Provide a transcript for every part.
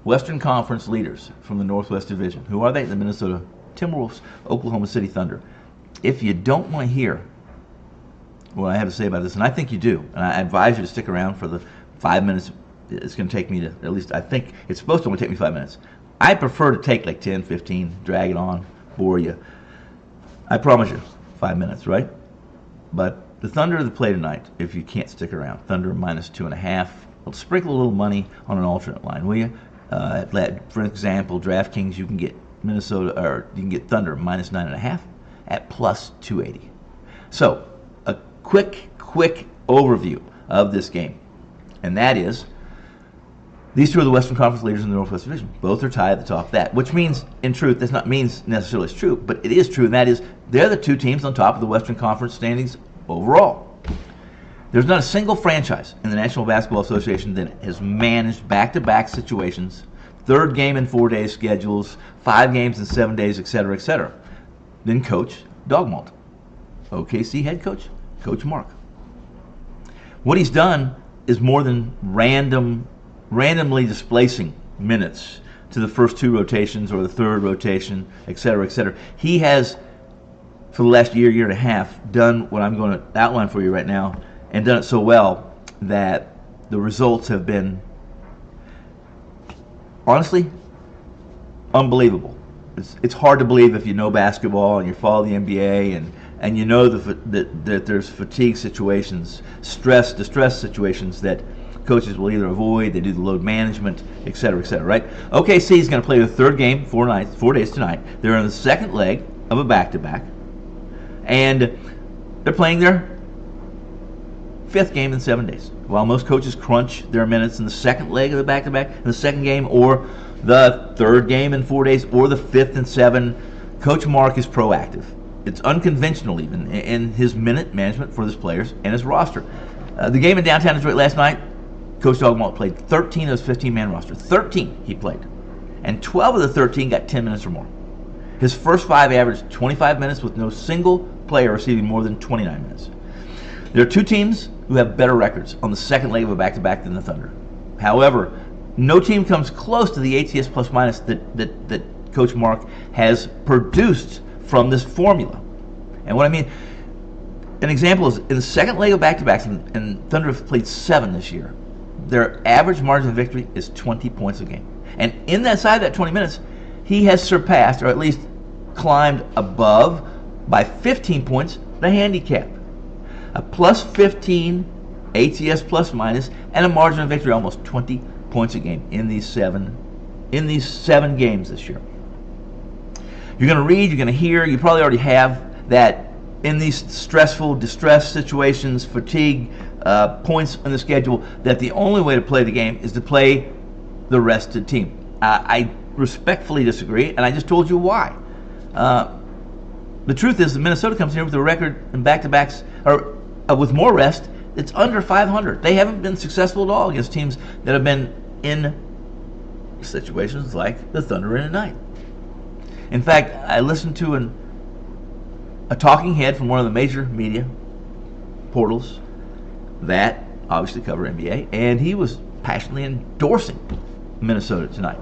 Western Conference leaders from the Northwest Division. Who are they? The Minnesota Timberwolves, Oklahoma City Thunder. If you don't want to hear what I have to say about this, and I think you do, and I advise you to stick around for the 5 minutes it's going to take me to, at least I think it's supposed to only take me 5 minutes. I prefer to take like 10, 15, drag it on, bore you. I promise you, 5 minutes, right? But the Thunder that play tonight, if you can't stick around, Thunder -2.5. Well, sprinkle a little money on an alternate line, will you? For example, DraftKings, you can get Minnesota, or you can get Thunder -9.5 at +280. So, a quick overview of this game, and that is, these two are the Western Conference leaders in the Northwest Division. Both are tied at the top of that, which means, in truth, that's not means necessarily it's true, but it is true, and that is, they're the two teams on top of the Western Conference standings overall. There's not a single franchise in the National Basketball Association that has managed back-to-back situations, third game in 4 day schedules, 5 games in 7 days, etc., than Coach Daigneault, OKC head coach, Coach Mark. What he's done is more than randomly displacing minutes to the first 2 rotations or the third rotation, etc. He has, for the last year and a half, done what I'm going to outline for you right now, and done it so well that the results have been, honestly, unbelievable. It's hard to believe if you know basketball and you follow the NBA and you know that there's fatigue situations, distress situations that coaches will either avoid. They do the load management, etc., right? OKC is going to play the third game, 4 days tonight. They're in the second leg of a back-to-back, and they're playing their 5th game in 7 days. While most coaches crunch their minutes in the second leg of the back-to-back, in the second game, or the third game in 4 days, or the 5th in 7, Coach Mark is proactive. It's unconventional even in his minute management for his players and his roster. The game in downtown Detroit last night, Coach Daigneault played 13 of his 15-man roster. 13 he played. And 12 of the 13 got 10 minutes or more. His first 5 averaged 25 minutes with no single player receiving more than 29 minutes. There are 2 teams who have better records on the second leg of a back-to-back than the Thunder. However, no team comes close to the ATS plus-minus that Coach Mark has produced from this formula. And what I mean, an example is, in the second leg of back-to-backs, and Thunder have played 7 this year, their average margin of victory is 20 points a game. And inside that 20 minutes, he has surpassed, or at least climbed above, by 15 points, the handicap. A +15 ATS plus-minus, and a margin of victory almost 20 points a game in these seven games this year. You're going to read, you're going to hear, you probably already have, that in these stressful, distress situations, fatigue, points on the schedule, that the only way to play the game is to play the rested team. I respectfully disagree, and I just told you why. The truth is that Minnesota comes here with a record in back-to-backs, or with more rest, it's under 500. They haven't been successful at all against teams that have been in situations like the Thunder in tonight. In fact, I listened to a talking head from one of the major media portals that obviously cover NBA, and he was passionately endorsing Minnesota tonight.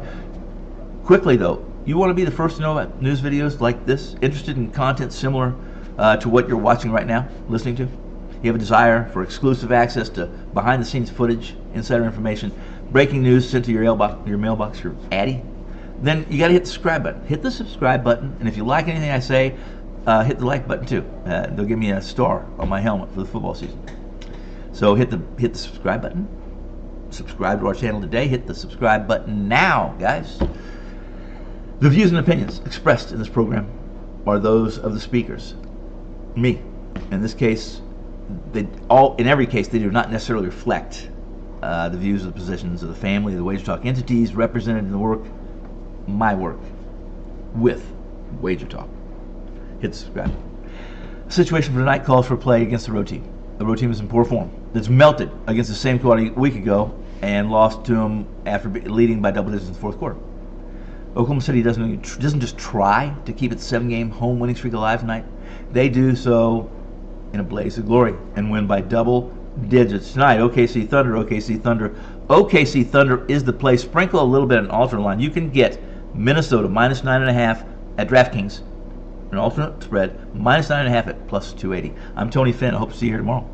Quickly though, you want to be the first to know about news videos like this, interested in content similar to what you're watching right now, listening to? You have a desire for exclusive access to behind-the-scenes footage, insider information, breaking news sent to your mailbox, your Addy? Then you got to hit the subscribe button. Hit the subscribe button, and if you like anything I say, hit the like button too. They'll give me a star on my helmet for the football season. So hit the subscribe button. Subscribe to our channel today. Hit the subscribe button now, guys. The views and opinions expressed in this program are those of the speakers. Me. In this case, in every case, they do not necessarily reflect the views of the positions of the family, the Wager Talk entities represented in the my work with Wager Talk. Hit subscribe. The situation for tonight calls for a play against the road team. The road team is in poor form. It's melted against the same squad a week ago and lost to them after leading by double digits in the fourth quarter. Oklahoma City doesn't just try to keep its 7-game home winning streak alive tonight. They do so in a blaze of glory and win by double digits tonight. OKC Thunder OKC Thunder is the play. Sprinkle a little bit on an alternate line. You can get Minnesota minus 9.5 at DraftKings, an alternate spread, minus 9.5 at plus 280. I'm Tony Finn. I hope to see you here tomorrow.